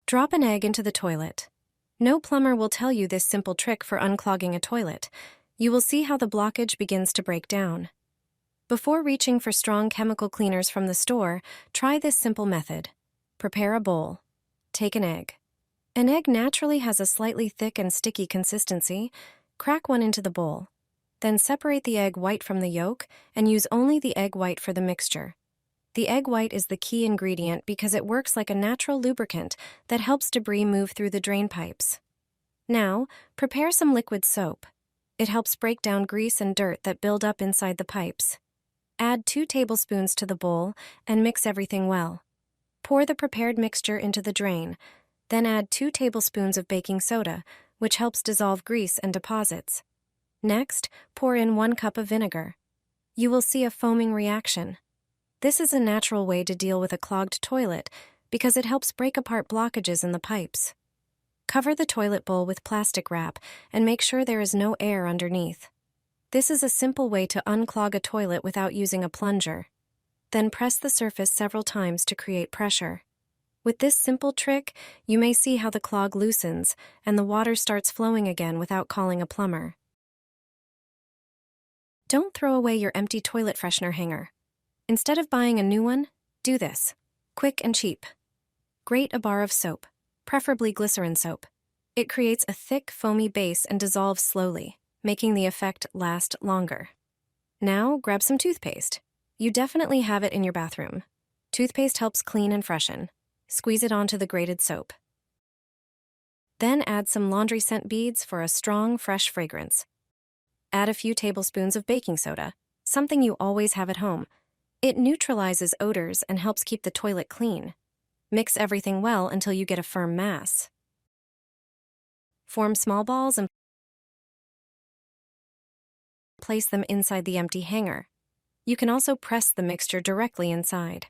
Drop an egg into the toilet. No plumber will tell you this simple trick for unclogging a toilet. You will see how the blockage begins to break down. Before reaching for strong chemical cleaners from the store, try this simple method. Prepare a bowl. Take an egg. An egg naturally has a slightly thick and sticky consistency. Crack one into the bowl. Then separate the egg white from the yolk and use only the egg white for the mixture. The egg white is the key ingredient because it works like a natural lubricant that helps debris move through the drain pipes. Now, prepare some liquid soap. It helps break down grease and dirt that build up inside the pipes. Add 2 tablespoons to the bowl and mix everything well. Pour the prepared mixture into the drain, then add 2 tablespoons of baking soda, which helps dissolve grease and deposits. Next, pour in 1 cup of vinegar. You will see a foaming reaction. This is a natural way to deal with a clogged toilet because it helps break apart blockages in the pipes. Cover the toilet bowl with plastic wrap and make sure there is no air underneath. This is a simple way to unclog a toilet without using a plunger. Then press the surface several times to create pressure. With this simple trick, you may see how the clog loosens and the water starts flowing again without calling a plumber. Don't throw away your empty toilet freshener hanger. Instead of buying a new one, do this. Quick and cheap. Grate a bar of soap, preferably glycerin soap. It creates a thick, foamy base and dissolves slowly, making the effect last longer. Now, grab some toothpaste. You definitely have it in your bathroom. Toothpaste helps clean and freshen. Squeeze it onto the grated soap. Then add some laundry scent beads for a strong, fresh fragrance. Add a few tablespoons of baking soda, something you always have at home. It neutralizes odors and helps keep the toilet clean. Mix everything well until you get a firm mass. Form small balls and place them inside the empty hanger. You can also press the mixture directly inside.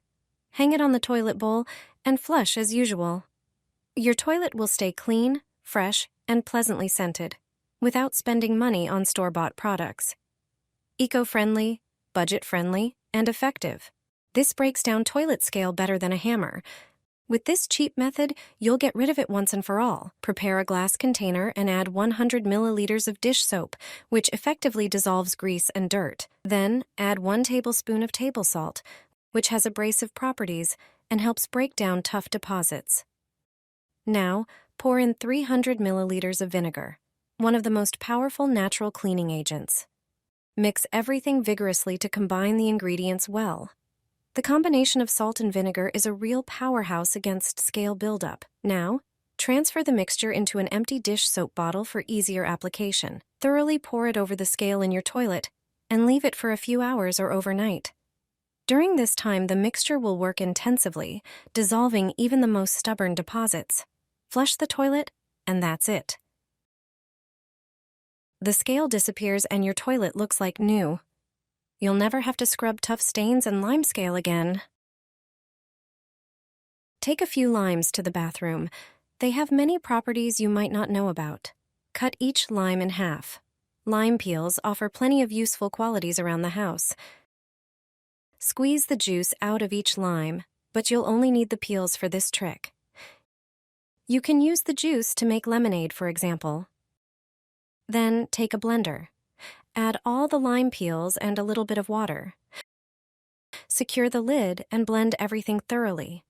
Hang it on the toilet bowl and flush as usual. Your toilet will stay clean, fresh, and pleasantly scented, without spending money on store-bought products. Eco-friendly, budget-friendly, and effective. This breaks down toilet scale better than a hammer. With this cheap method, you'll get rid of it once and for all. Prepare a glass container and add 100 milliliters of dish soap, which effectively dissolves grease and dirt. Then, add 1 tablespoon of table salt, which has abrasive properties and helps break down tough deposits. Now, pour in 300 milliliters of vinegar, one of the most powerful natural cleaning agents. Mix everything vigorously to combine the ingredients well. The combination of salt and vinegar is a real powerhouse against scale buildup. Now, transfer the mixture into an empty dish soap bottle for easier application. Thoroughly pour it over the scale in your toilet and leave it for a few hours or overnight. During this time, the mixture will work intensively, dissolving even the most stubborn deposits. Flush the toilet, and that's it. The scale disappears and your toilet looks like new. You'll never have to scrub tough stains and lime scale again. Take a few limes to the bathroom. They have many properties you might not know about. Cut each lime in half. Lime peels offer plenty of useful qualities around the house. Squeeze the juice out of each lime, but you'll only need the peels for this trick. You can use the juice to make lemonade, for example. Then take a blender. Add all the lime peels and a little bit of water. Secure the lid and blend everything thoroughly.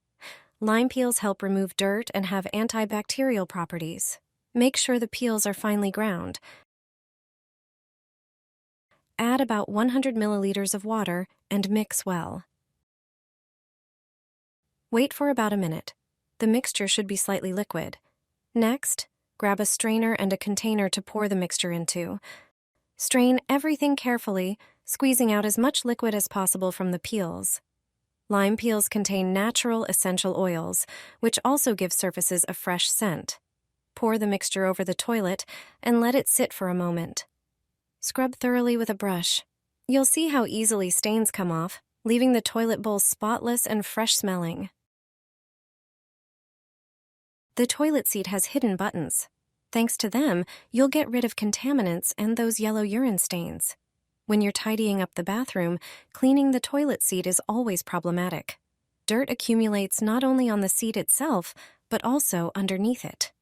Lime peels help remove dirt and have antibacterial properties. Make sure the peels are finely ground. Add about 100 milliliters of water and mix well. Wait for about a minute. The mixture should be slightly liquid. Next, grab a strainer and a container to pour the mixture into. Strain everything carefully, squeezing out as much liquid as possible from the peels. Lime peels contain natural essential oils, which also give surfaces a fresh scent. Pour the mixture over the toilet and let it sit for a moment. Scrub thoroughly with a brush. You'll see how easily stains come off, leaving the toilet bowl spotless and fresh-smelling. The toilet seat has hidden buttons. Thanks to them, you'll get rid of contaminants and those yellow urine stains. When you're tidying up the bathroom, cleaning the toilet seat is always problematic. Dirt accumulates not only on the seat itself, but also underneath it,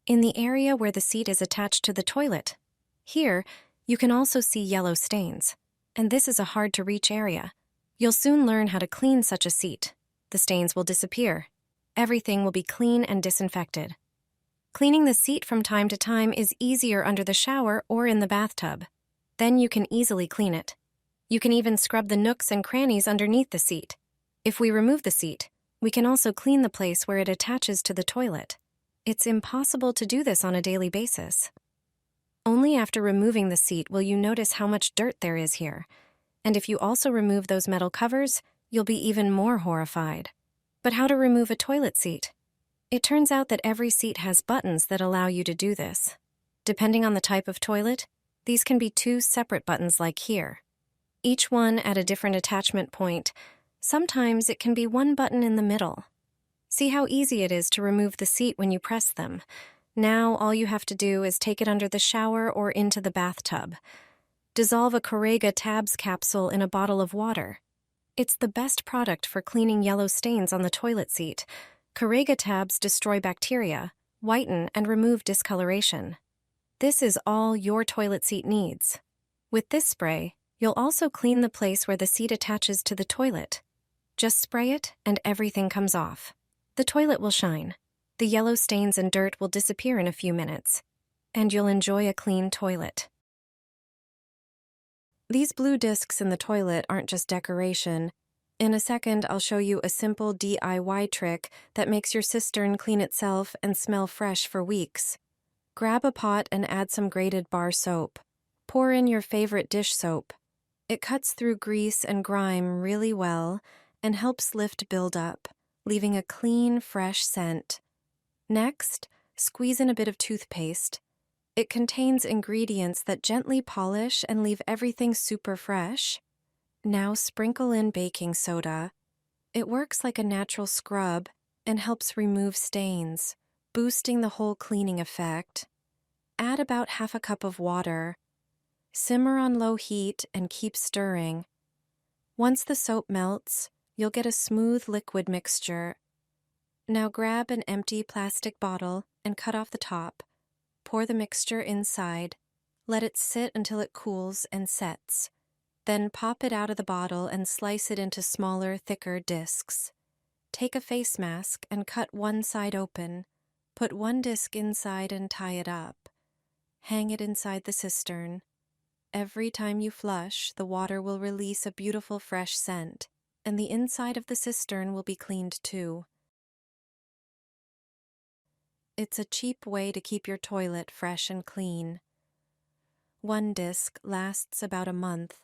in the area where the seat is attached to the toilet. Here, you can also see yellow stains, and this is a hard-to-reach area. You'll soon learn how to clean such a seat. The stains will disappear. Everything will be clean and disinfected. Cleaning the seat from time to time is easier under the shower or in the bathtub. Then you can easily clean it. You can even scrub the nooks and crannies underneath the seat. If we remove the seat, we can also clean the place where it attaches to the toilet. It's impossible to do this on a daily basis. Only after removing the seat will you notice how much dirt there is here. And if you also remove those metal covers, you'll be even more horrified. But how to remove a toilet seat? It turns out that every seat has buttons that allow you to do this. Depending on the type of toilet, these can be 2 separate buttons like here. Each one at a different attachment point. Sometimes it can be 1 button in the middle. See how easy it is to remove the seat when you press them. Now all you have to do is take it under the shower or into the bathtub. Dissolve a Correga Tabs capsule in a bottle of water. It's the best product for cleaning yellow stains on the toilet seat. Correga Tabs destroy bacteria, whiten, and remove discoloration. This is all your toilet seat needs. With this spray, you'll also clean the place where the seat attaches to the toilet. Just spray it and everything comes off. The toilet will shine. The yellow stains and dirt will disappear in a few minutes, and you'll enjoy a clean toilet. These blue discs in the toilet aren't just decoration. In a second, I'll show you a simple DIY trick that makes your cistern clean itself and smell fresh for weeks. Grab a pot and add some grated bar soap. Pour in your favorite dish soap. It cuts through grease and grime really well and helps lift buildup, leaving a clean, fresh scent. Next, squeeze in a bit of toothpaste. It contains ingredients that gently polish and leave everything super fresh. Now sprinkle in baking soda. It works like a natural scrub and helps remove stains, boosting the whole cleaning effect. Add about half a cup of water. Simmer on low heat and keep stirring. Once the soap melts, you'll get a smooth liquid mixture. Now grab an empty plastic bottle and cut off the top. Pour the mixture inside. Let it sit until it cools and sets. Then pop it out of the bottle and slice it into smaller, thicker discs. Take a face mask and cut one side open. Put 1 disc inside and tie it up. Hang it inside the cistern. Every time you flush, the water will release a beautiful fresh scent, and the inside of the cistern will be cleaned too. It's a cheap way to keep your toilet fresh and clean. 1 disc lasts about a month,